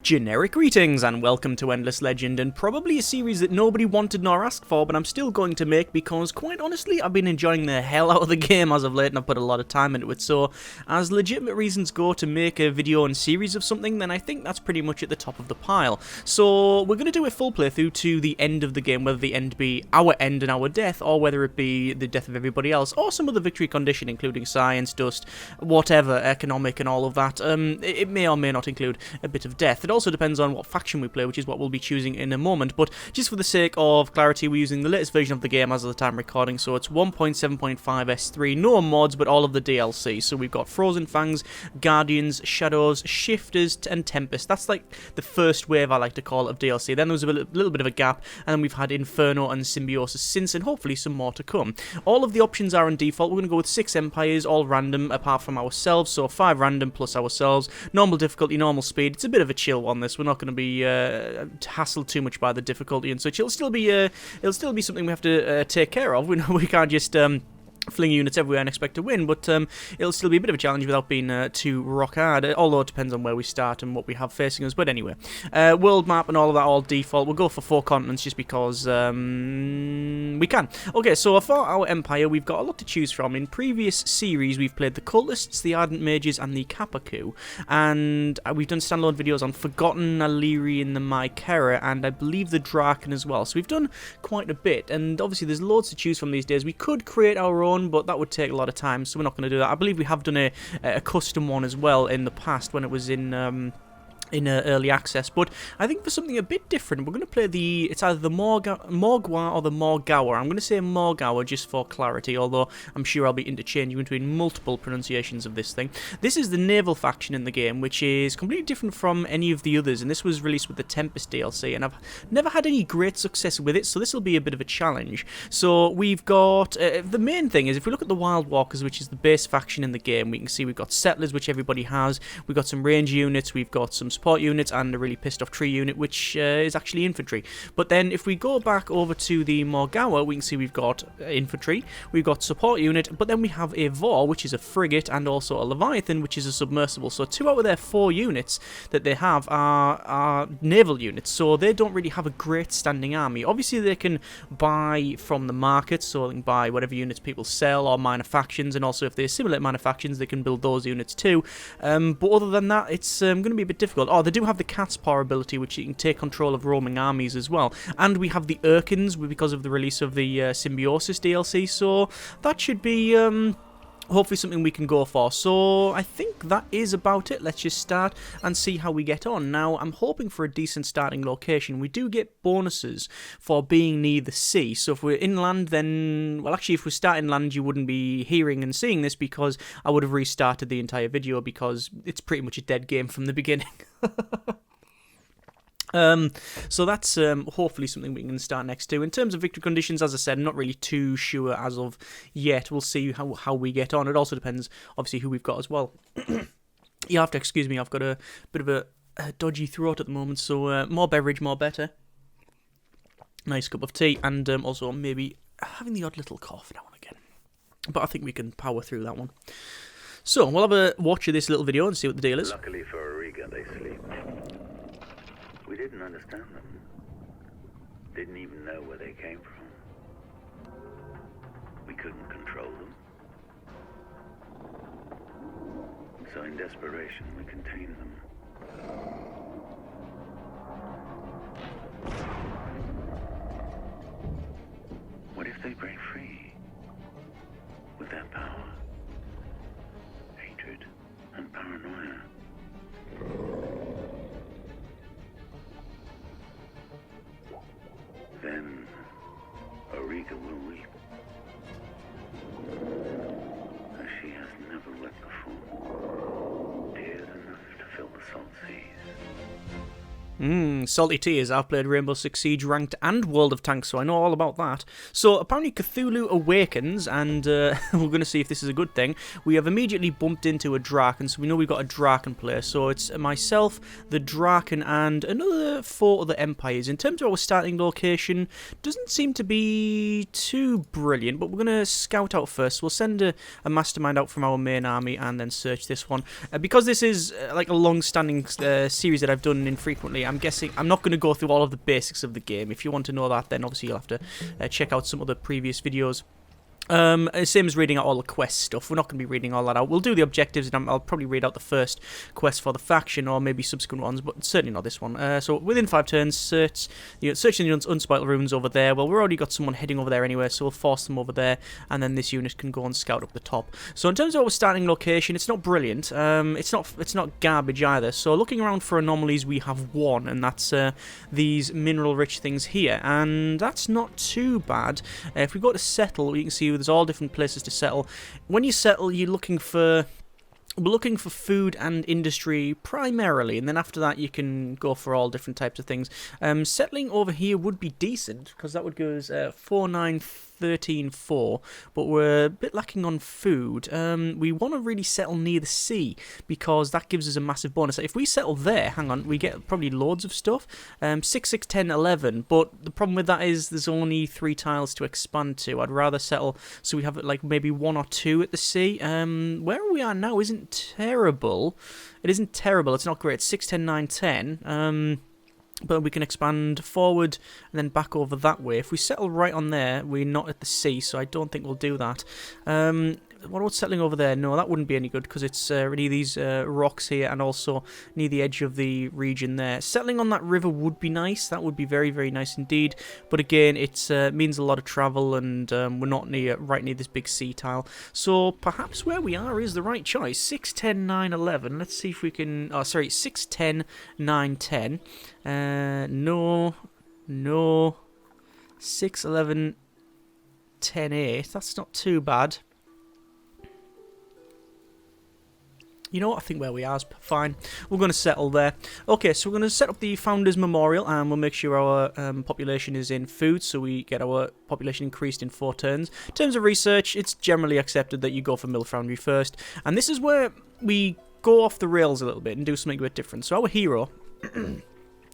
Generic greetings and welcome to Endless Legend, and probably a series that nobody wanted nor asked for, but I'm still going to make because, quite honestly, I've been enjoying the hell out of the game as of late and I've put a lot of time into it. So, as legitimate reasons go to make a video and series of something, then I think that's pretty much at the top of the pile. So, we're going to do a full playthrough to the end of the game, whether the end be our end and our death, or whether it be the death of everybody else, or some other victory condition, including science, dust, whatever, economic and all of that. It may or may not include a bit of death. It also depends on what faction we play, which is what we'll be choosing in a moment, but just for the sake of clarity, we're using the latest version of the game as of the time recording, so it's 1.7.5 S3, no mods, but all of the DLC. So we've got Frozen Fangs, Guardians, Shadows, Shifters, and Tempest. That's like the first wave, I like to call it, of DLC. Then there was a little bit of a gap, and then we've had Inferno and Symbiosis since, and hopefully some more to come. All of the options are in default. We're going to go with 6 empires, all random, apart from ourselves, so 5 random plus ourselves. Normal difficulty, normal speed. It's a bit of a chill one, this. We're not going to be hassled too much by the difficulty and such. It'll still be something we have to take care of. We can't just fling units everywhere and expect to win, but it'll still be a bit of a challenge without being too rock hard, although it depends on where we start and what we have facing us. But anyway, world map and all of that, all default. We'll go for 4 continents just because we can. Okay, so for our empire, we've got a lot to choose from. In previous series, we've played the Cultists, the Ardent Mages, and the Kapaku, and we've done standalone videos on Forgotten, Aliri, and the Mycera, and I believe the Draken as well. So we've done quite a bit, and obviously there's loads to choose from these days. We could create our own, but that would take a lot of time, so we're not going to do that. I believe we have done a custom one as well in the past when it was in early access, but I think for something a bit different, we're going to play it's either the Morgawr or the Morgawr. I'm going to say Morgawr just for clarity, although I'm sure I'll be interchanging between multiple pronunciations of this thing. This is the naval faction in the game, which is completely different from any of the others, and this was released with the Tempest DLC, and I've never had any great success with it, so this will be a bit of a challenge. So we've got, the main thing is, if we look at the Wild Walkers, which is the base faction in the game, we can see we've got settlers, which everybody has, we've got some range units, we've got some support units, and a really pissed off tree unit, which is actually infantry. But then if we go back over to the Morgawr, we can see we've got infantry, we've got support unit, but then we have a Vor, which is a frigate, and also a Leviathan, which is a submersible. So 2 out of their 4 units that they have are naval units, so they don't really have a great standing army. Obviously they can buy from the market, so they can buy whatever units people sell, or minor factions, and also if they assimilate minor factions, they can build those units too. But other than that, it's going to be a bit difficult. Oh, they do have the Cat's Paw ability, which you can take control of roaming armies as well. And we have the Urkins because of the release of the Symbiosis DLC, so that should be hopefully something we can go for. So I think that is about it. Let's just start and see how we get on. Now, I'm hoping for a decent starting location. We do get bonuses for being near the sea. So if we're inland, then, well, actually, if we start inland, you wouldn't be hearing and seeing this because I would have restarted the entire video because it's pretty much a dead game from the beginning. So that's hopefully something we can start next to. In terms of victory conditions, as I said, I'm not really too sure as of yet. We'll see how we get on. It also depends, obviously, who we've got as well. You have to excuse me, I've got a bit of a dodgy throat at the moment, so more beverage, more better. Nice cup of tea, and also maybe having the odd little cough now and again. But I think we can power through that one. So, we'll have a watch of this little video and see what the deal is. Luckily for Auriga, they sleep. We didn't understand them. Didn't even know where they came from. We couldn't control them. So in desperation, we contained them. What if they break free? With their power, hatred, and paranoia? Then Auriga will weep, as she has never wept before, dared enough to fill the salt seas. Salty tears. I've played Rainbow Six Siege Ranked and World of Tanks, so I know all about that. So apparently Cthulhu awakens, and we're going to see if this is a good thing. We have immediately bumped into a Draken, so we know we've got a Draken player. So it's myself, the Draken, and another 4 other Empires. In terms of our starting location, doesn't seem to be too brilliant, but we're going to scout out first. We'll send a mastermind out from our main army and then search this one. Because this is like a long-standing series that I've done infrequently, I'm guessing I'm not going to go through all of the basics of the game. If you want to know that, then obviously you'll have to check out some other previous videos. Same as reading out all the quest stuff. We're not going to be reading all that out. We'll do the objectives, and I'll probably read out the first quest for the faction, or maybe subsequent ones, but certainly not this one. So within 5 turns, searching the unspoiled ruins over there. Well, we've already got someone heading over there anyway, so we'll force them over there, and then this unit can go and scout up the top. So in terms of our starting location, it's not brilliant. It's not garbage either. So looking around for anomalies, we have one, and that's these mineral-rich things here, and that's not too bad. If we go to settle, you can see there's all different places to settle. When you settle, we're looking for food and industry primarily, and then after that you can go for all different types of things. Settling over here would be decent, because that would go as 4, 9, 13, 4, but we're a bit lacking on food. We want to really settle near the sea, because that gives us a massive bonus. If we settle there, hang on, we get probably loads of stuff. 6, 6, 10, 11, but the problem with that is there's only 3 tiles to expand to. I'd rather settle so we have like maybe 1 or 2 at the sea. Where we are now isn't terrible. It isn't terrible. It's not great. It's 6, 10, 9, 10. But we can expand forward and then back over that way. If we settle right on there, we're not at the sea, so I don't think we'll do that. What about settling over there? No, that wouldn't be any good, because it's near these rocks here, and also near the edge of the region there. Settling on that river would be nice. That would be very, very nice indeed. But again, it means a lot of travel, and we're not right near this big sea tile. So perhaps where we are is the right choice. 6, 10, 9, 11. Let's see if we can... Oh, sorry, 6, 10, 9, 10. No. 6, 11, 10, 8. That's not too bad. You know what, I think where we are is fine. We're going to settle there. Okay, so we're going to set up the Founders Memorial, and we'll make sure our population is in food, so we get our population increased in 4 turns. In terms of research, it's generally accepted that you go for Mill Foundry first, and this is where we go off the rails a little bit and do something a bit different. So our hero...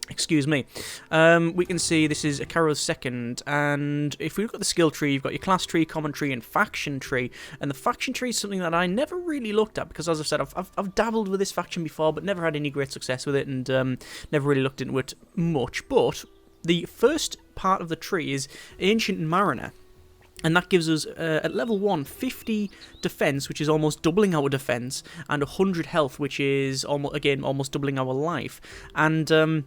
Excuse me. We can see this is Akaro's second, and if we look at the skill tree, you've got your class tree, common tree, and faction tree. And the faction tree is something that I never really looked at, because as I've said, I've dabbled with this faction before, but never had any great success with it, and never really looked into it much. But the first part of the tree is Ancient Mariner. And that gives us, at level 1, 50 defense, which is almost doubling our defense, and 100 health, which is, almost doubling our life. And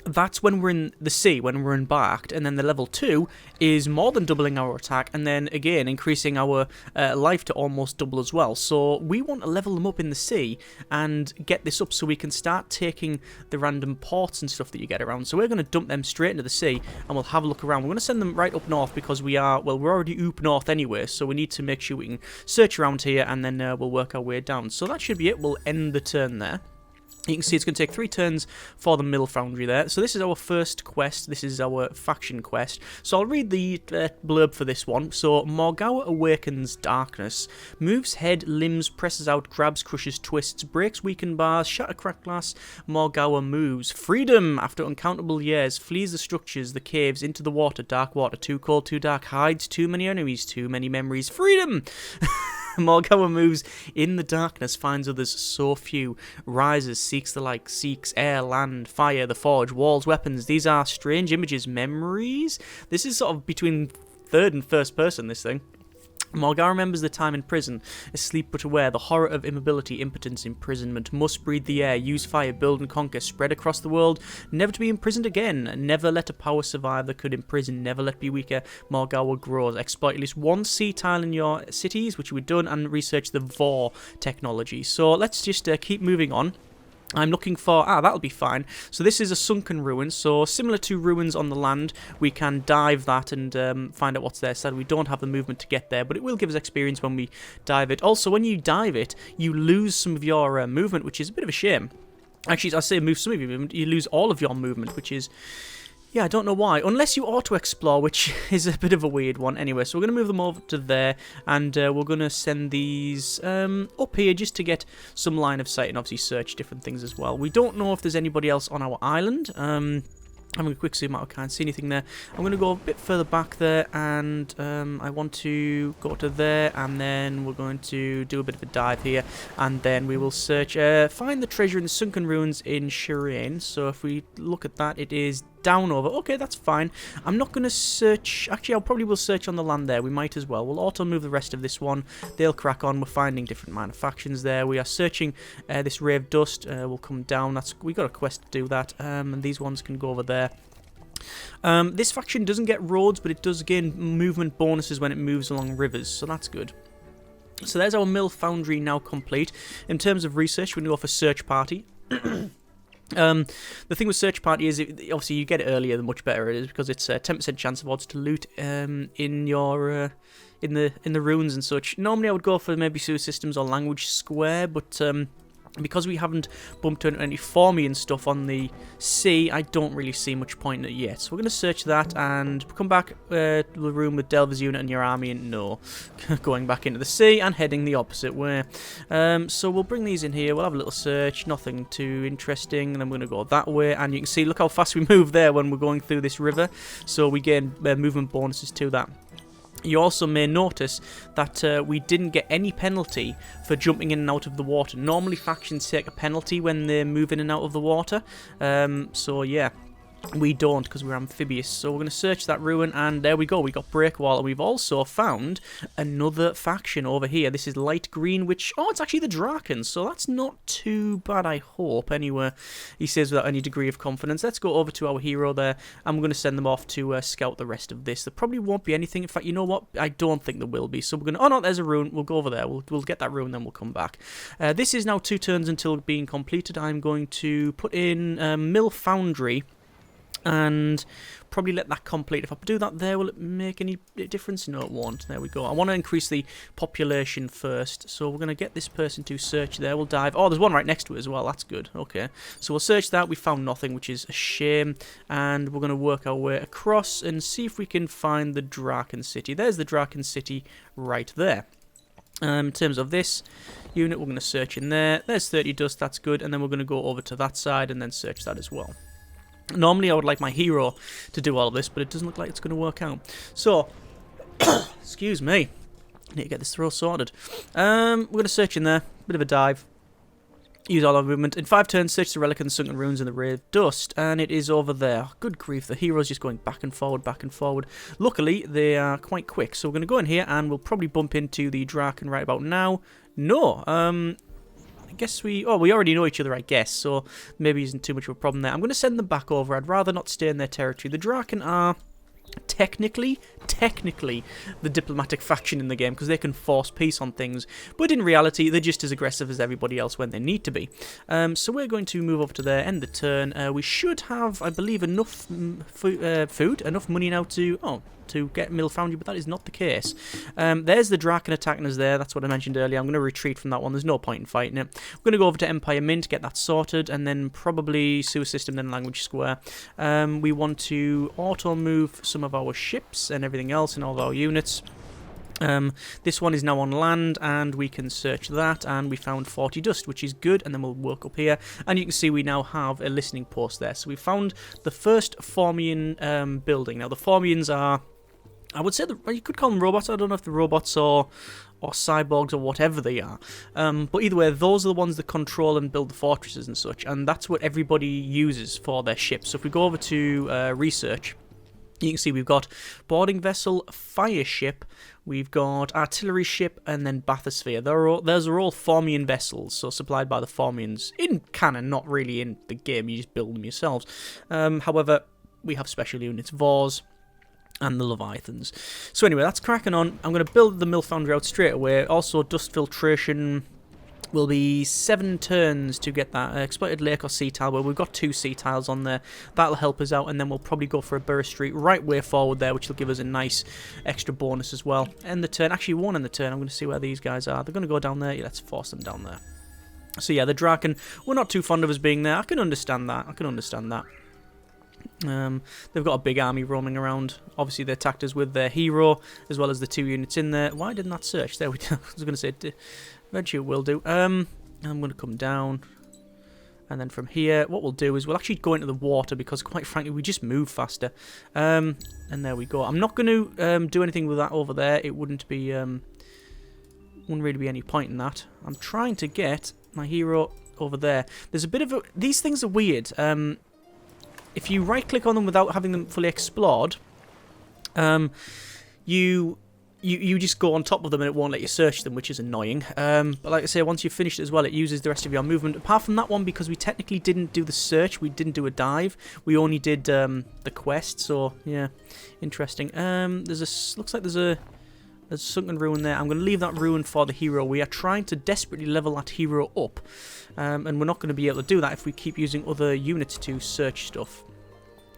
that's when we're in the sea, when we're embarked. And then the level 2 is more than doubling our attack, and then, again, increasing our life to almost double as well. So we want to level them up in the sea and get this up so we can start taking the random ports and stuff that you get around. So we're going to dump them straight into the sea, and we'll have a look around. We're going to send them right up north, because we're already up north anyway, so we need to make sure we can search around here, and then we'll work our way down. So that should be it. We'll end the turn there. You can see it's going to take 3 turns for the Mill Foundry there. So this is our first quest. This is our faction quest. So I'll read the blurb for this one. So Morgawr awakens darkness. Moves head, limbs, presses out, grabs, crushes, twists, breaks weakened bars, shatter cracked glass. Morgawr moves. Freedom! After uncountable years, flees the structures, the caves, into the water, dark water, too cold, too dark, hides too many enemies, too many memories. Freedom! Morgawr moves in the darkness, finds others so few, rises, seeks the light, seeks air, land, fire, the forge, walls, weapons. These are strange images, memories? This is sort of between third and first person, this thing. Morgawr remembers the time in prison, asleep but aware, the horror of immobility, impotence, imprisonment, must breathe the air, use fire, build and conquer, spread across the world, never to be imprisoned again, never let a power survive that could imprison, never let be weaker. Morgawr grows, exploit at least 1 sea tile in your cities, which we've done, and research the VOR technology. So let's just keep moving on. I'm looking for... that'll be fine. So this is a sunken ruin. So similar to ruins on the land, we can dive that and find out what's there. Sadly, we don't have the movement to get there, but it will give us experience when we dive it. Also, when you dive it, you lose some of your movement, which is a bit of a shame. Actually, I say move some of your movement, you lose all of your movement, which is... Yeah, I don't know why. Unless you auto-explore, which is a bit of a weird one. Anyway, so we're going to move them over to there, and we're going to send these up here just to get some line of sight and obviously search different things as well. We don't know if there's anybody else on our island. Having a quick zoom out, I can't see anything there. I'm going to go a bit further back there, and I want to go to there, and then we're going to do a bit of a dive here, and then we will search, find the treasure in the sunken ruins in Shireen. So if we look at that, it is down over. Okay, that's fine. I'm not going to search. Actually, I probably will search on the land there. We might as well. We'll auto move the rest of this one. They'll crack on. We're finding different manufactions there. We are searching this ray of dust. Will come down. We got a quest to do that. And these ones can go over there. This faction doesn't get roads, but it does gain movement bonuses when it moves along rivers, so that's good. So there's our mill foundry now complete. In terms of research, we're going to go for search party. The thing with search party is, obviously you get it earlier, the much better it is, because it's a 10% chance of odds to loot in your in the ruins and such. Normally I would go for maybe sewer systems or language square, but because we haven't bumped into any Formian stuff on the sea, I don't really see much point in it yet. So we're going to search that and come back to the room with Delver's unit and your army, and no, going back into the sea and heading the opposite way. So we'll bring these in here, we'll have a little search, nothing too interesting, and then we're going to go that way, and you can see, look how fast we move there when we're going through this river, so we gain movement bonuses to that. You also may notice that we didn't get any penalty for jumping in and out of the water. Normally factions take a penalty when they move in and out of the water. So yeah, we don't, because we're amphibious. So we're going to search that ruin, and there we go. We got Breakwall, and we've also found another faction over here. This is light green, which, oh, it's actually the Drakens, so that's not too bad, I hope. Anyway, he says without any degree of confidence. Let's go over to our hero there, and we're going to send them off to scout the rest of this. There probably won't be anything. In fact, you know what? I don't think there will be. So we're going to... Oh, no, there's a ruin. We'll go over there. We'll get that ruin, then we'll come back. This is now 2 turns until being completed. I'm going to put in Mill Foundry, and probably let that complete. If I do that there, will it make any difference? No, it won't. There we go. I want to increase the population first, so we're going to get this person to search there. We'll dive. Oh, there's one right next to it as well. That's good. Okay, so we'll search that. We found nothing, which is a shame, and we're going to work our way across and see if we can find the Draken City. There's the Draken City right there. In terms of this unit, we're going to search in there. There's 30 dust. That's good, and then we're going to go over to that side and then search that as well. Normally I would like my hero to do all of this, but it doesn't look like it's going to work out. So, excuse me, I need to get this throw sorted. We're going to search in there, bit of a dive, use all our movement. In 5 turns, search the relic and the sunken ruins in the ray of dust, and it is over there. Good grief, the hero's just going back and forward, back and forward. Luckily, they are quite quick, so we're going to go in here, and we'll probably bump into the Draken right about now. No, I guess we already know each other, I guess, so maybe isn't too much of a problem there. I'm going to send them back over. I'd rather not stay in their territory. The Draken are technically the diplomatic faction in the game, because they can force peace on things, but in reality they're just as aggressive as everybody else when they need to be. So we're going to move over to there, end the turn. We should have, I believe, enough food, enough money now to get Mill Foundry, but that is not the case. There's the Draken attacking us there. That's what I mentioned earlier. I'm going to retreat from that one. There's no point in fighting it. We're going to go over to Empire Mint, get that sorted, and then probably Sewer System, then Language Square. We want to auto-move some of our ships and everything else and all of our units. This one is now on land, and we can search that, and we found 40 dust, which is good, and then we'll work up here, and you can see we now have a listening post there. So we found the first Formian building. Now the Formians are, I would say, you could call them robots. I don't know if they're robots or cyborgs or whatever they are. But either way, those are the ones that control and build the fortresses and such, and that's what everybody uses for their ships. So if we go over to research, you can see we've got boarding vessel, fire ship, we've got artillery ship, and then bathysphere. Those are all Formian vessels, so supplied by the Formians. In canon, not really in the game, you just build them yourselves. However, we have special units, Vors, and the Leviathans. So anyway, that's cracking on. I'm going to build the Mill Foundry out straight away. Also, dust filtration will be 7 turns to get that exploited lake or sea tile, where we've got 2 sea tiles on there. That'll help us out, and then we'll probably go for a Burr Street right way forward there, which will give us a nice extra bonus as well. End the turn. Actually, 1 in the turn. I'm going to see where these guys are. They're going to go down there. Yeah, let's force them down there. So yeah, the Draken, we're not too fond of us being there. I can understand that. I can understand that. They've got a big army roaming around. Obviously, they attacked us with their hero, as well as the 2 units in there. Why didn't that search? There we go. I was going to say, eventually it will do. I'm going to come down. And then from here, what we'll do is we'll actually go into the water because, quite frankly, we just move faster. And there we go. I'm not going to do anything with that over there. It wouldn't be, wouldn't really be any point in that. I'm trying to get my hero over there. There's a bit of a... These things are weird. If you right-click on them without having them fully explored, you just go on top of them and it won't let you search them, which is annoying. But like I say, once you've finished it as well, it uses the rest of your movement. Apart from that one, because we technically didn't do the search, we didn't do a dive, we only did the quest, so yeah, interesting. Looks like there's a sunken ruin there. I'm going to leave that ruin for the hero. We are trying to desperately level that hero up, and we're not going to be able to do that if we keep using other units to search stuff.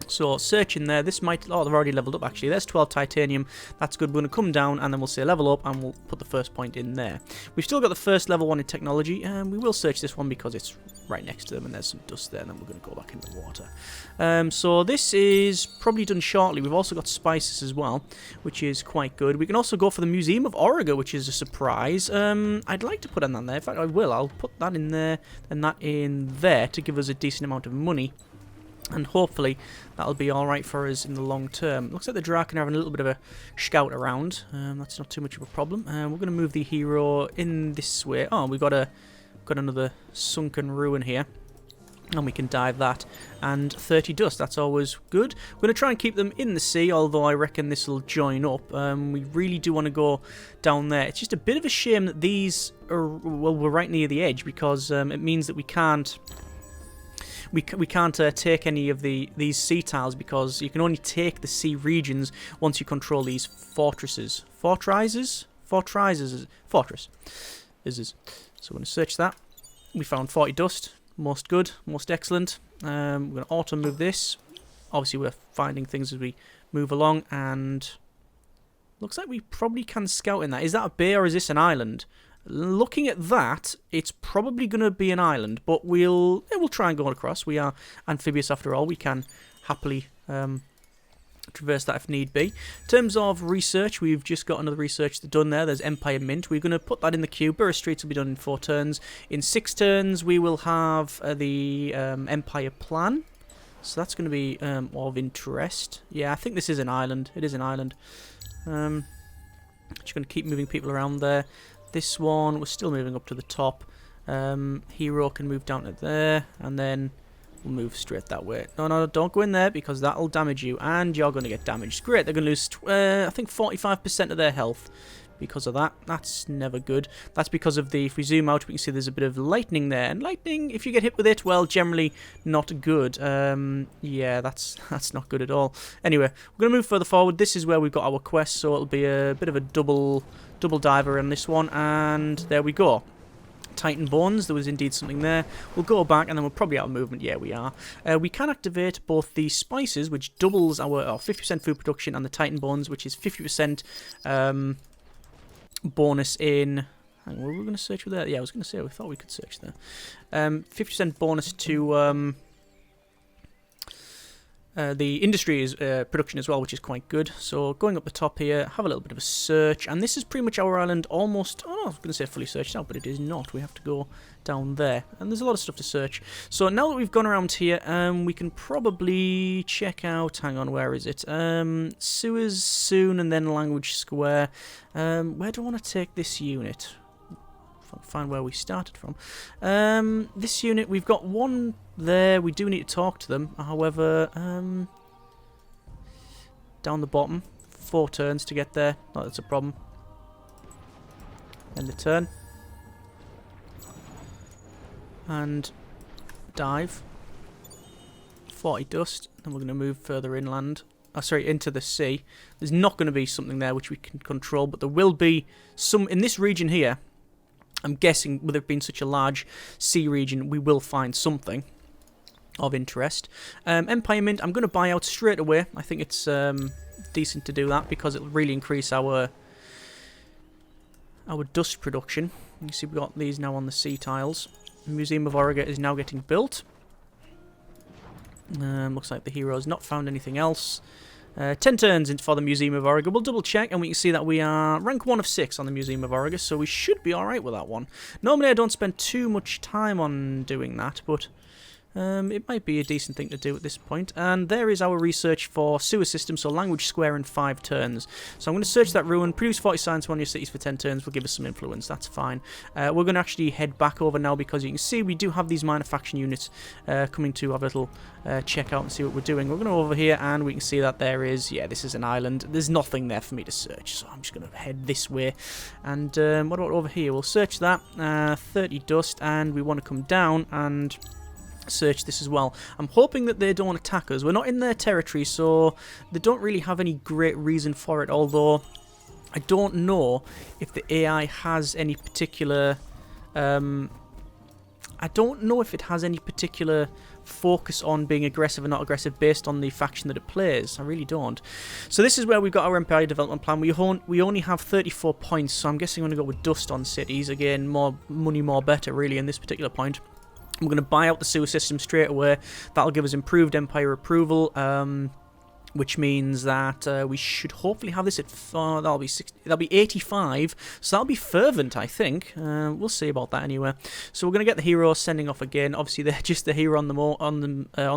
So search in there. This might... Oh, they've already leveled up, actually. There's 12 titanium. That's good. We're going to come down, and then we'll say level up, and we'll put the first point in there. We've still got the first level 1 in technology, and we will search this one because it's right next to them, and there's some dust there, and then we're going to go back into the water. So this is probably done shortly. We've also got spices as well, which is quite good. We can also go for the Museum of Auriga, which is a surprise. I'd like to put that there. In fact, I will. I'll put that in there, and that in there to give us a decent amount of money. And hopefully that'll be alright for us in the long term. Looks like the Draken are having a little bit of a scout around. That's not too much of a problem. We're going to move the hero in this way. Oh, we've got another sunken ruin here. And we can dive that. And 30 dust, that's always good. We're going to try and keep them in the sea, although I reckon this will join up. We really do want to go down there. It's just a bit of a shame that these are, well, we're right near the edge, because it means that we can't... We can't take any of these sea tiles, because you can only take the sea regions once you control these fortresses. Fortresses. So we're going to search that. We found 40 dust. Most good. Most excellent. We're going to auto move this. Obviously, we're finding things as we move along, and looks like we probably can scout in that. Is that a bay or is this an island? Looking at that, it's probably going to be an island, but we'll try and go across. We are amphibious after all. We can happily traverse that if need be. In terms of research, we've just got another research done there. There's Empire Mint. We're going to put that in the queue. Burris Streets will be done in 4 turns. In 6 turns, we will have the Empire Plan. So that's going to be of interest. Yeah, I think this is an island. It is an island. Just going to keep moving people around there. This one, we're still moving up to the top. Hero can move down to there, and then we'll move straight that way. No, don't go in there, because that'll damage you, and you're going to get damaged. Great, they're going to lose, I think, 45% of their health because of that. That's never good. That's because of the, if we zoom out, we can see there's a bit of lightning there. And lightning, if you get hit with it, well, generally not good. Yeah, that's not good at all. Anyway, we're going to move further forward. This is where we've got our quest, so it'll be a bit of a double diver on this one, and there we go. Titan Bones, there was indeed something there. We'll go back, and then we're probably out of movement. Yeah, we are. We can activate both the spices, which doubles our 50% food production, and the Titan Bones, which is 50% bonus in... Hang on, were we going to search with that? Yeah, I was going to say, we thought we could search there. 50% bonus to... the industry is production as well, which is quite good. So going up the top here, have a little bit of a search, and this is pretty much our island almost. Oh, I was going to say fully searched out, but it is not. We have to go down there, and there's a lot of stuff to search. So now that we've gone around here, we can probably check out. Hang on, where is it? Sewers soon, and then Language Square. Where do I want to take this unit? Find where we started from. This unit, we've got one there. We do need to talk to them. However, down the bottom, 4 turns to get there. Not that's a problem. End the turn. And dive. 40 dust. Then we're going to move further inland. Sorry, into the sea. There's not going to be something there which we can control, but there will be some in this region here. I'm guessing, with it being such a large sea region, we will find something of interest. Empire Mint, I'm going to buy out straight away. I think it's decent to do that, because it will really increase our dust production. You see we've got these now on the sea tiles. The Museum of Auriga is now getting built. Looks like the hero's not found anything else. 10 turns for the Museum of Auriga. We'll double check and we can see that we are rank 1 of 6 on the Museum of Auriga, so we should be alright with that one. Normally I don't spend too much time on doing that, but it might be a decent thing to do at this point. And there is our research for sewer system, so language square in 5 turns. So I'm going to search that ruin, produce 40 science on your cities for 10 turns, will give us some influence, that's fine. We're going to actually head back over now because you can see we do have these minor faction units coming to have a little check out and see what we're doing. We're going to go over here and we can see that there is, yeah, this is an island. There's nothing there for me to search, so I'm just going to head this way. And what about over here? We'll search that, 30 dust, and we want to come down and search this as well. I'm hoping that they don't attack us. We're not in their territory, so they don't really have any great reason for it, although I don't know if the AI has any particular I don't know if it has any particular focus on being aggressive or not aggressive based on the faction that it plays. I really don't. So this is where we've got our Empire development plan. We only have 34 points, so I'm guessing I'm going to go with dust on cities. Again, more money, more better, really, in this particular point. We're going to buy out the sewer system straight away. That'll give us improved Empire approval, which means that we should hopefully have this at that'll be 85. So that'll be fervent, I think. We'll see about that anyway. So we're going to get the heroes sending off again. Obviously, they're just the hero on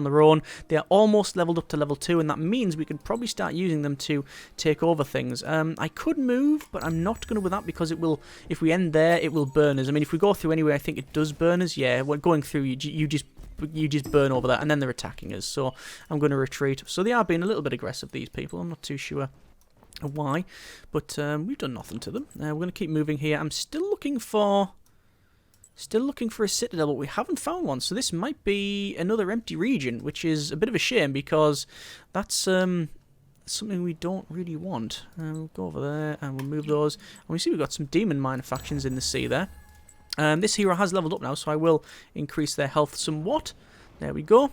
their own. They are almost leveled up to level 2, and that means we could probably start using them to take over things. I could move, but I'm not going to with that because it will. If we end there, it will burn us. I mean, if we go through anyway, I think it does burn us. Yeah, we're going through. You just burn over that, and then they're attacking us, so I'm going to retreat. So they are being a little bit aggressive, these people. I'm not too sure why, but we've done nothing to them. We're going to keep moving here. I'm still looking for a citadel, but we haven't found one, so this might be another empty region, which is a bit of a shame because that's something we don't really want. We'll go over there and we'll move those, and we see we've got some demon minor factions in the sea there. This hero has leveled up now, so I will increase their health somewhat. There we go.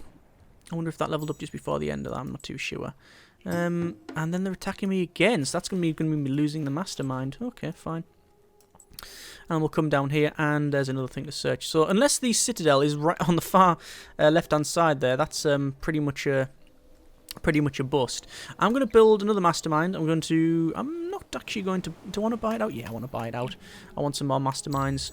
I wonder if that leveled up just before the end of that. I'm not too sure. And then they're attacking me again, so that's going to be me losing the mastermind. Okay, fine. And we'll come down here, and there's another thing to search. So unless the citadel is right on the far left-hand side there, that's pretty much a bust. I'm going to build another mastermind. I'm not actually going to... Do I want to buy it out? Yeah, I want to buy it out. I want some more masterminds.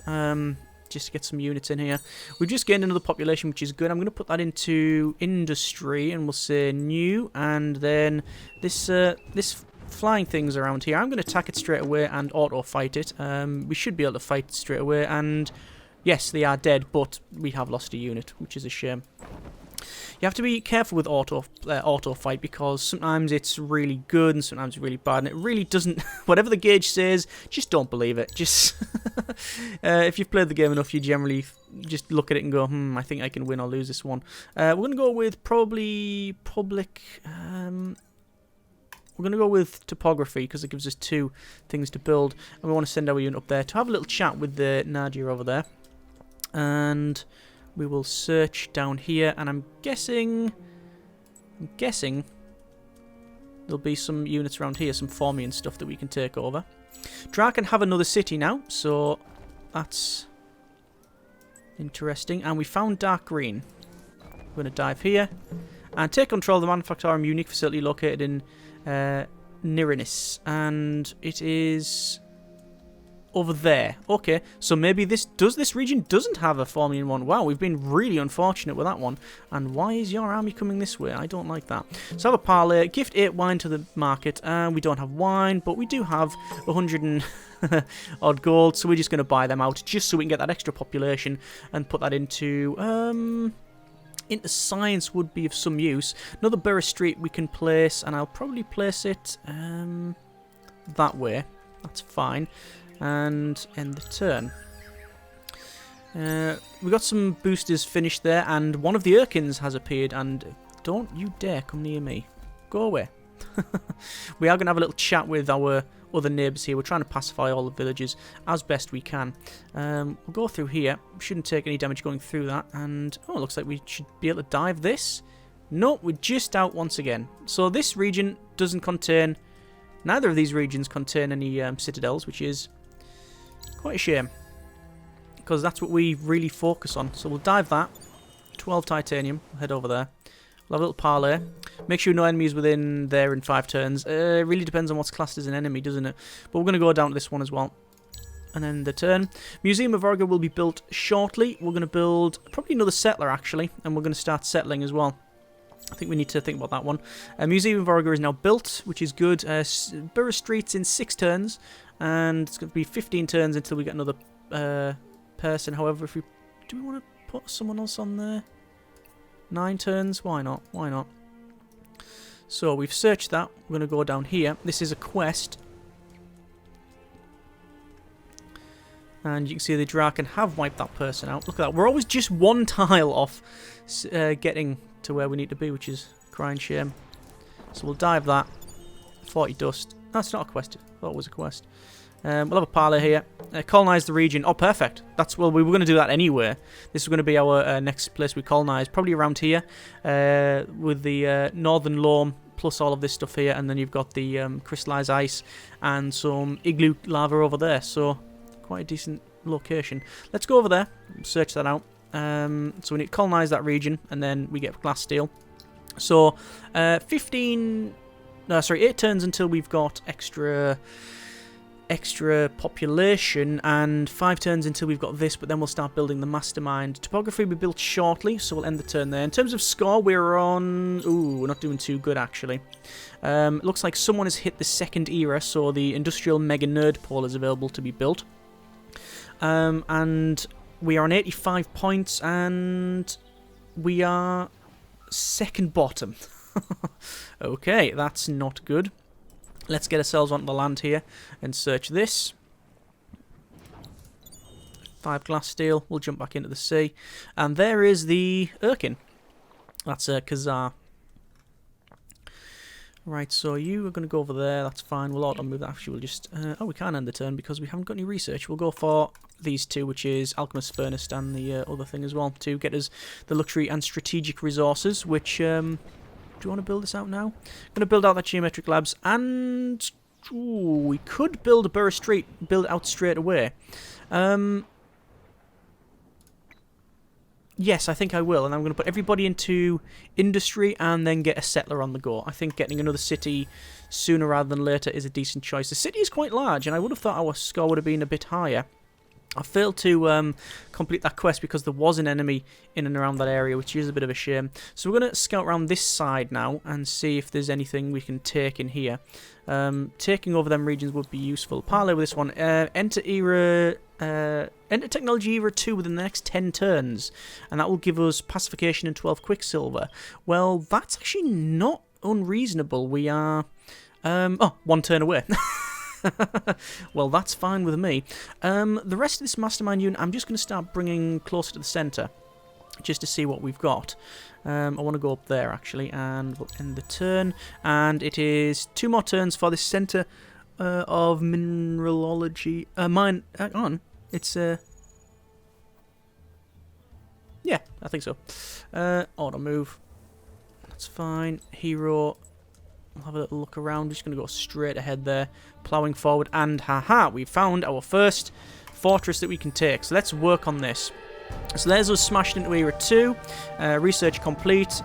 Just to get some units in here. We've just gained another population, which is good. I'm going to put that into industry, and we'll say new. And then this flying thing's around here. I'm going to attack it straight away and auto-fight it. We should be able to fight it straight away. And yes, they are dead, but we have lost a unit, which is a shame. You have to be careful with auto fight because sometimes it's really good and sometimes it's really bad, and it really doesn't. Whatever the gauge says, just don't believe it. Just if you've played the game enough, you generally just look at it and go, I think I can win or lose this one. We're going to go with probably public. We're going to go with topography because it gives us 2 things to build, and we want to send our unit up there to have a little chat with the Nadia over there, and we will search down here, and I'm guessing there'll be some units around here, some Formian stuff that we can take over. Draken have another city now, so that's interesting. And we found dark green. We're going to dive here and take control of the Manufactorum unique facility located in Nirinis, and it is over there. Okay, so maybe this region doesn't have a Formian one. Wow, we've been really unfortunate with that one. And why is your army coming this way? I don't like that. So have a parley, gift 8 wine to the market, and we don't have wine, but we do have 100 and odd gold, so we're just going to buy them out just so we can get that extra population and put that into science would be of some use. Another Borough Street we can place, and I'll probably place it that way. That's fine. And end the turn. We got some boosters finished there, and one of the Urkins has appeared, and don't you dare come near me. Go away. We are going to have a little chat with our other neighbours here. We're trying to pacify all the villagers as best we can. We'll go through here. We shouldn't take any damage going through that, and oh, it looks like we should be able to dive this. No, we're just out once again. So this region doesn't contain... Neither of these regions contain any citadels, which is quite a shame. because that's what we really focus on. So we'll dive that. 12 titanium. We'll head over there. We'll have a little parley. Make sure no enemies within there in 5 turns. It really depends on what's classed as an enemy, doesn't it? But we're going to go down to this one as well. And then the turn. Museum of Auriga will be built shortly. We're going to build probably another settler, actually. And we're going to start settling as well. I think we need to think about that one. Museum of Morgawr is now built, which is good. Borough Street's in 6 turns, and it's going to be 15 turns until we get another person. However, if we do we want to put someone else on there? 9 turns? Why not? Why not? So we've searched that. We're going to go down here. This is a quest. And you can see the Draken have wiped that person out. Look at that. We're always just 1 tile off getting to where we need to be, which is a crying shame. So we'll dive that. 40 dust. That's not a quest. I thought it was a quest. We'll have a parley here. Colonize the region. Oh, perfect. Well, we were going to do that anyway. This is going to be our next place we colonize. Probably around here. With the northern loam plus all of this stuff here. And then you've got the crystallized ice and some igloo lava over there. So quite a decent location. Let's go over there. Search that out. So we need to colonize that region, and then we get glass steel. So 8 turns until we've got extra population, and 5 turns until we've got this, but then we'll start building the mastermind. Topography will be built shortly, so we'll end the turn there. In terms of score, we're on... Ooh, we're not doing too good, actually. It looks like someone has hit the 2nd era, so the Industrial Mega Nerd Pole is available to be built. And we are on 85 points, and we are 2nd bottom. Okay, that's not good. Let's get ourselves onto the land here and search this. 5 glass steel. We'll jump back into the sea. And there is the Erkin. That's a Khazar. Right, so you are going to go over there. That's fine. We'll auto move that. Actually, we'll just... oh, we can't end the turn because we haven't got any research. We'll go for these 2, which is Alchemist's Furnace and the other thing as well, to get us the luxury and strategic resources, which... do you want to build this out now? I'm going to build out that geometric labs, and... Ooh, we could build a Borough Street, build it out straight away. Yes, I think I will, and I'm going to put everybody into industry and then get a settler on the go. I think getting another city sooner rather than later is a decent choice. The city is quite large, and I would have thought our score would have been a bit higher. I failed to complete that quest because there was an enemy in and around that area, which is a bit of a shame. So we're going to scout around this side now and see if there's anything we can take in here. Taking over them regions would be useful. Parley with this one. Enter Technology Era 2 within the next 10 turns, and that will give us Pacification and 12 Quicksilver. Well, that's actually not unreasonable. We are... 1 turn away. Well, that's fine with me. The rest of this mastermind unit, I'm just going to start bringing closer to the centre, just to see what we've got. I want to go up there, actually, and we'll end the turn. And it is 2 more turns for this centre of mineralogy. Hang on. It's... yeah, I think so. Auto move. That's fine. Hero... We'll have a little look around. Just going to go straight ahead there, ploughing forward, and haha, we found our first fortress that we can take. So let's work on this. So there's us smashed into Era 2. Research complete.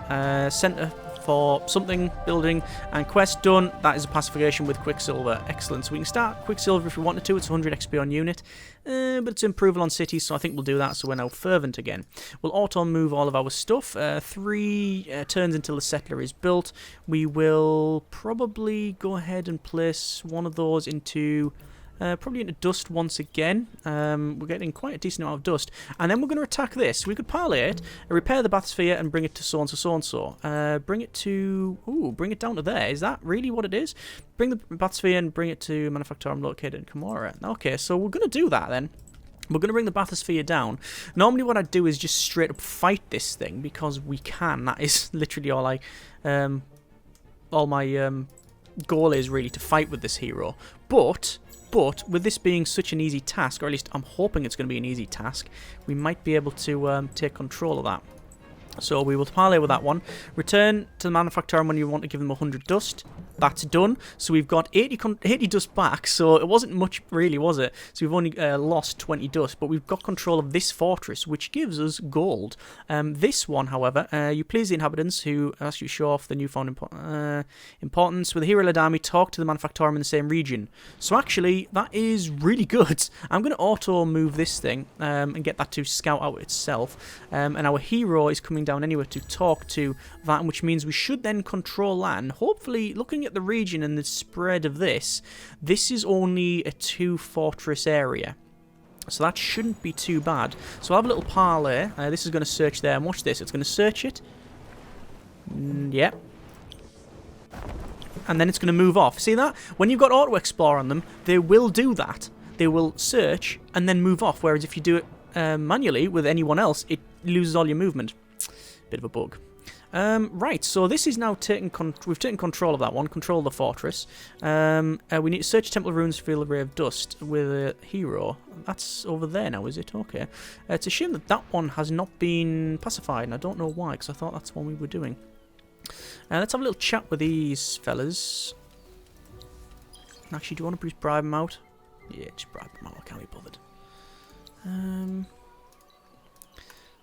Centre for something, building, and quest done. That is a pacification with Quicksilver. Excellent. So we can start Quicksilver if we wanted to. It's 100 XP on unit. But it's improvement on cities, so I think we'll do that, so we're now fervent again. We'll auto-move all of our stuff. 3 turns until the settler is built. We will probably go ahead and place one of those into... probably into dust once again. We're getting quite a decent amount of dust. And then we're going to attack this. We could parley it, repair the bathysphere, and bring it to so-and-so, so-and-so. Bring it to... Ooh, bring it down to there. Is that really what it is? Bring the bathysphere and bring it to Manufactorum located in Kamora. Okay, so we're going to do that then. We're going to bring the bathysphere down. Normally what I'd do is just straight up fight this thing, because we can. That is literally all I... all my goal is really to fight with this hero. But with this being such an easy task, or at least I'm hoping it's going to be an easy task, we might be able to take control of that. So we will parley with that one. Return to the Manufactorum when you want to give them 100 dust. That's done. So we've got 80 dust back, so it wasn't much really, was it? So we've only lost 20 dust, but we've got control of this fortress, which gives us gold. This one, however, you please the inhabitants who ask you to show off the newfound importance. With the hero-led army, talk to the manufactorum in the same region. So actually, that is really good. I'm going to auto-move this thing and get that to scout out itself. And our hero is coming down anyway to talk to that, which means we should then control that. And hopefully, looking at the region and the spread of this is only a 2-fortress area. So that shouldn't be too bad. So I'll have a little parley. This is going to search there. And watch this. It's going to search it. Yep. And then it's going to move off. See that? When you've got auto-explore on them, they will do that. They will search and then move off. Whereas if you do it manually with anyone else, it loses all your movement. Bit of a bug. Right, so this is now we've taken control of that one, control of the fortress. We need to search Temple of Ruins to feel the ray of dust with a hero. That's over there now, is it? Okay. It's a shame that that one has not been pacified, and I don't know why, because I thought that's what we were doing. Let's have a little chat with these fellas. Actually, do you want to just bribe them out? Yeah, just bribe them out, I can't be bothered.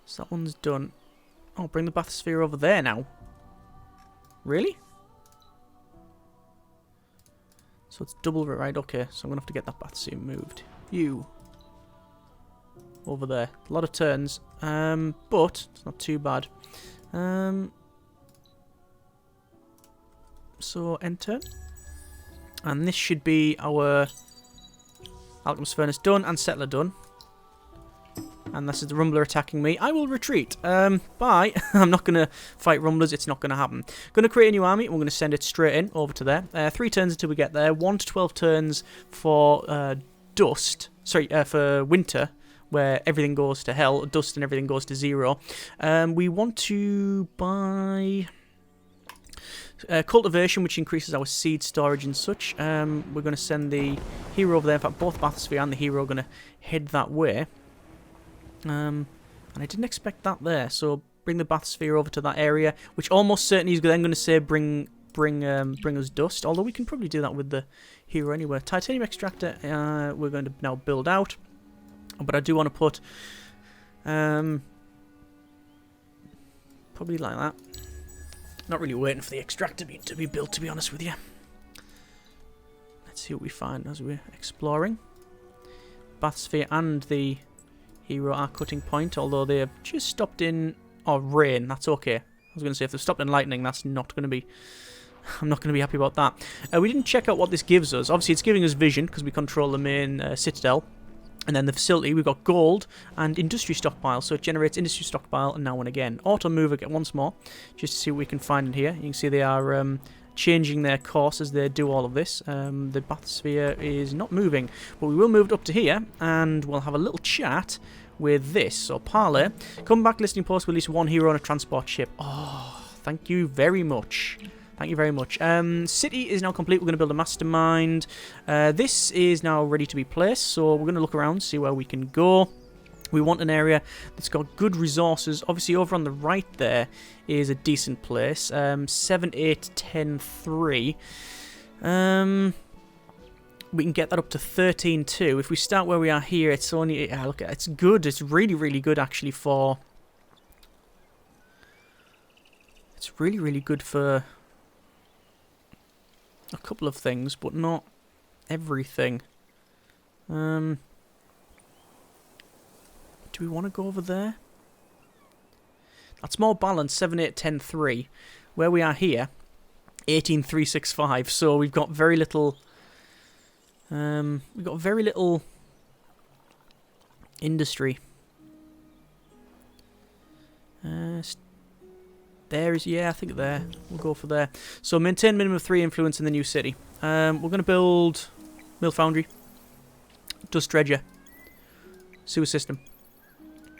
So that one's done. Oh, bring the bathysphere over there now. Really? So it's double, right? Okay, so I'm going to have to get that bathysphere moved. You. Over there. A lot of turns. But it's not too bad. So enter. And this should be our Alchemist Furnace done and Settler done. And this is the Rumbler attacking me. I will retreat. Bye. I'm not going to fight Rumblers. It's not going to happen. Going to create a new army. We're going to send it straight in over to there. 3 turns until we get there. 1 to 12 turns for dust. Sorry, for winter, where everything goes to hell. Dust and everything goes to 0. We want to buy cultivation, which increases our seed storage and such. We're going to send the hero over there. In fact, both Bathysphere and the hero are going to head that way. And I didn't expect that there, so bring the bathysphere over to that area, which almost certainly is then going to say bring us dust, although we can probably do that with the hero anyway. Titanium extractor we're going to now build out, but I do want to put probably like that. Not really waiting for the extractor to be built, to be honest with you. Let's see what we find as we're exploring. Bathysphere and the hero are cutting point, although they have just stopped in rain. That's okay. I was going to say if they've stopped in lightning, that's not going to be. I'm not going to be happy about that. We didn't check out what this gives us. Obviously, it's giving us vision because we control the main citadel, and then the facility. We've got gold and industry stockpile, so it generates industry stockpile and now and again. Auto move again once more, just to see what we can find in here. You can see they are changing their course as they do all of this. The bathysphere is not moving, but we will move it up to here, and we'll have a little chat with this. So parley, come back listening post with at least 1 hero on a transport ship. Oh, thank you very much. Thank you very much. City is now complete. We're going to build a mastermind. This is now ready to be placed, so we're going to look around, see where we can go. We want an area that's got good resources. Obviously, over on the right there is a decent place. 7, 8, 10, 3. We can get that up to 13.2. If we start where we are here, it's only... look, it's good. It's really, really good, actually, for... It's really, really good for a couple of things, but not everything. Do we want to go over there? That's more balanced, 7, 8, 10, 3. Where we are here, 18, 3, 6, 5. So we've got very little... we've got very little industry. There is, yeah, I think there. We'll go for there. So maintain minimum of 3 influence in the new city. We're going to build mill foundry, dust dredger, sewer system,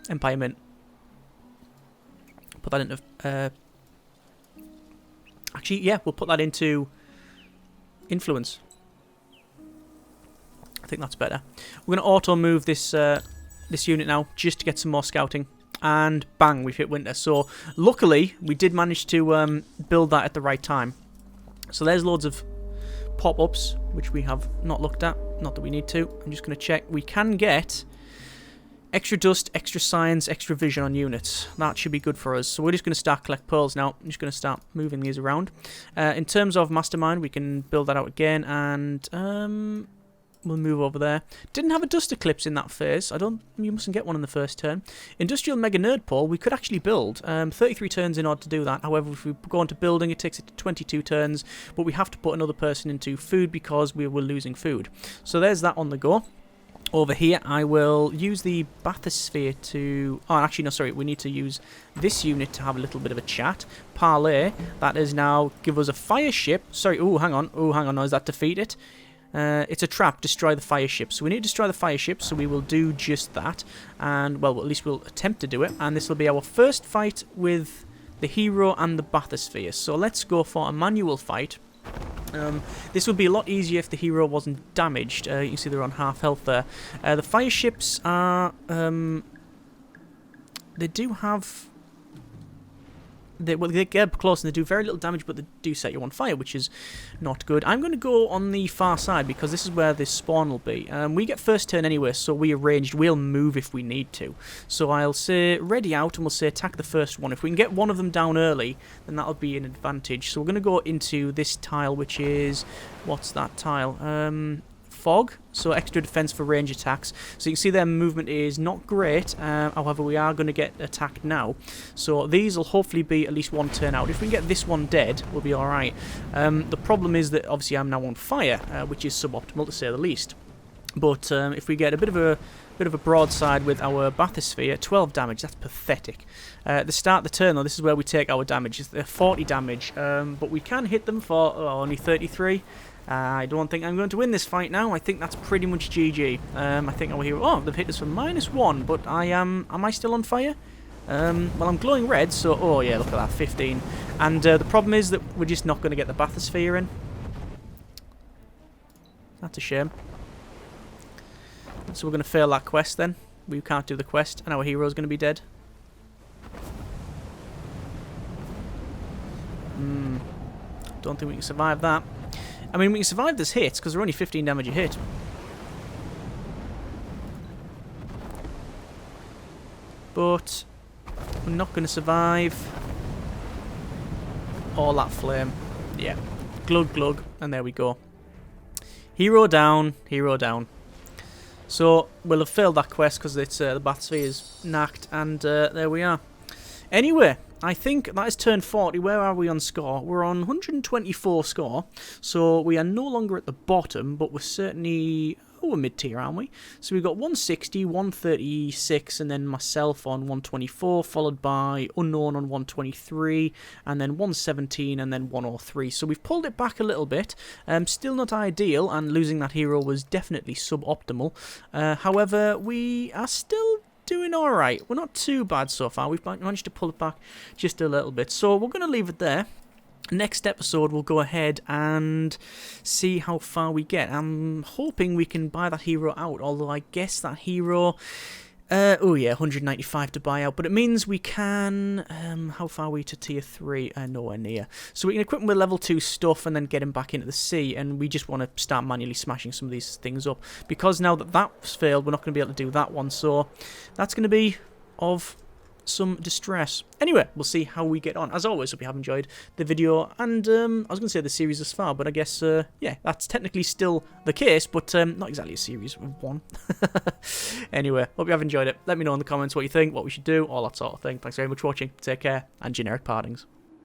empire mint. Put that into... actually, yeah, we'll put that into influence. I think that's better. We're going to auto move this this unit now just to get some more scouting. And bang, we've hit winter. So luckily, we did manage to build that at the right time. So there's loads of pop-ups, which we have not looked at. Not that we need to. I'm just going to check. We can get extra dust, extra science, extra vision on units. That should be good for us. So we're just going to start collect pearls now. I'm just going to start moving these around. In terms of mastermind, we can build that out again, and we'll move over there. Didn't have a dust eclipse in that phase. You mustn't get one in the first turn. Industrial mega nerd pole, we could actually build. 33 turns in order to do that. However, if we go into building, it takes it to 22 turns, but we have to put another person into food because we were losing food. So there's that on the go. Over here, I will use the bathysphere to... Oh, actually, no, sorry. We need to use this unit to have a little bit of a chat. Parlay, that is now give us a fire ship. Sorry, oh, hang on. Oh, hang on. No, is that defeat it? It's a trap. Destroy the fire ship. So we need to destroy the fire ship, so we will do just that. And, well, at least we'll attempt to do it. And this will be our first fight with the hero and the bathysphere. So let's go for a manual fight. This would be a lot easier if the hero wasn't damaged. You can see they're on half health there. The fire ships are... they do have... They get up close and they do very little damage, but they do set you on fire, which is not good. I'm going to go on the far side because this is where this spawn will be. We get first turn anyway, so we arranged we'll move if we need to. So I'll say ready out and we'll say attack the first one. If we can get one of them down early, then that'll be an advantage. So we're going to go into this tile, which is... What's that tile? Fog, so extra defense for range attacks. So you can see their movement is not great, however we are going to get attacked now. So these will hopefully be at least one turn out. If we can get this one dead, we'll be alright. The problem is that obviously I'm now on fire, which is suboptimal to say the least. But if we get a bit of a broadside with our bathysphere, 12 damage, that's pathetic. At the start of the turn though, this is where we take our damage. It's 40 damage, but we can hit them for only 33. I don't think I'm going to win this fight now. I think that's pretty much GG. I think our hero... Oh, they've hit us for -1, but I am... Am I still on fire? Well, I'm glowing red, so... Oh, yeah, look at that, 15. And the problem is that we're just not going to get the bathysphere in. That's a shame. So we're going to fail that quest then. We can't do the quest, and our hero's going to be dead. Don't think we can survive that. I mean, we can survive this hit, because they're only 15 damage a hit. But we're not going to survive all that flame. Yeah. Glug, glug, and there we go. Hero down, hero down. So, we'll have failed that quest, because it's the bathysphere is knacked, and there we are. Anyway... I think that is turn 40. Where are we on score? We're on 124 score. So we are no longer at the bottom, but we're certainly... Oh, we're mid-tier, aren't we? So we've got 160, 136, and then myself on 124, followed by Unknown on 123, and then 117, and then 103. So we've pulled it back a little bit. Still not ideal, and losing that hero was definitely suboptimal. However, we are still... doing alright. We're not too bad so far. We've managed to pull it back just a little bit. So we're going to leave it there. Next episode, we'll go ahead and see how far we get. I'm hoping we can buy that hero out, although I guess that hero... oh yeah, 195 to buy out, but it means we can... how far are we to tier 3? Nowhere near. So we can equip him with level 2 stuff and then get him back into the sea, and we just want to start manually smashing some of these things up. Because now that that's failed, we're not going to be able to do that one, so that's going to be of some distress. Anyway, we'll see how we get on. As always, hope you have enjoyed the video, and I was going to say the series thus far, but I guess, yeah, that's technically still the case, but not exactly a series of one. Anyway, hope you have enjoyed it. Let me know in the comments what you think, what we should do, all that sort of thing. Thanks very much for watching. Take care, and generic partings.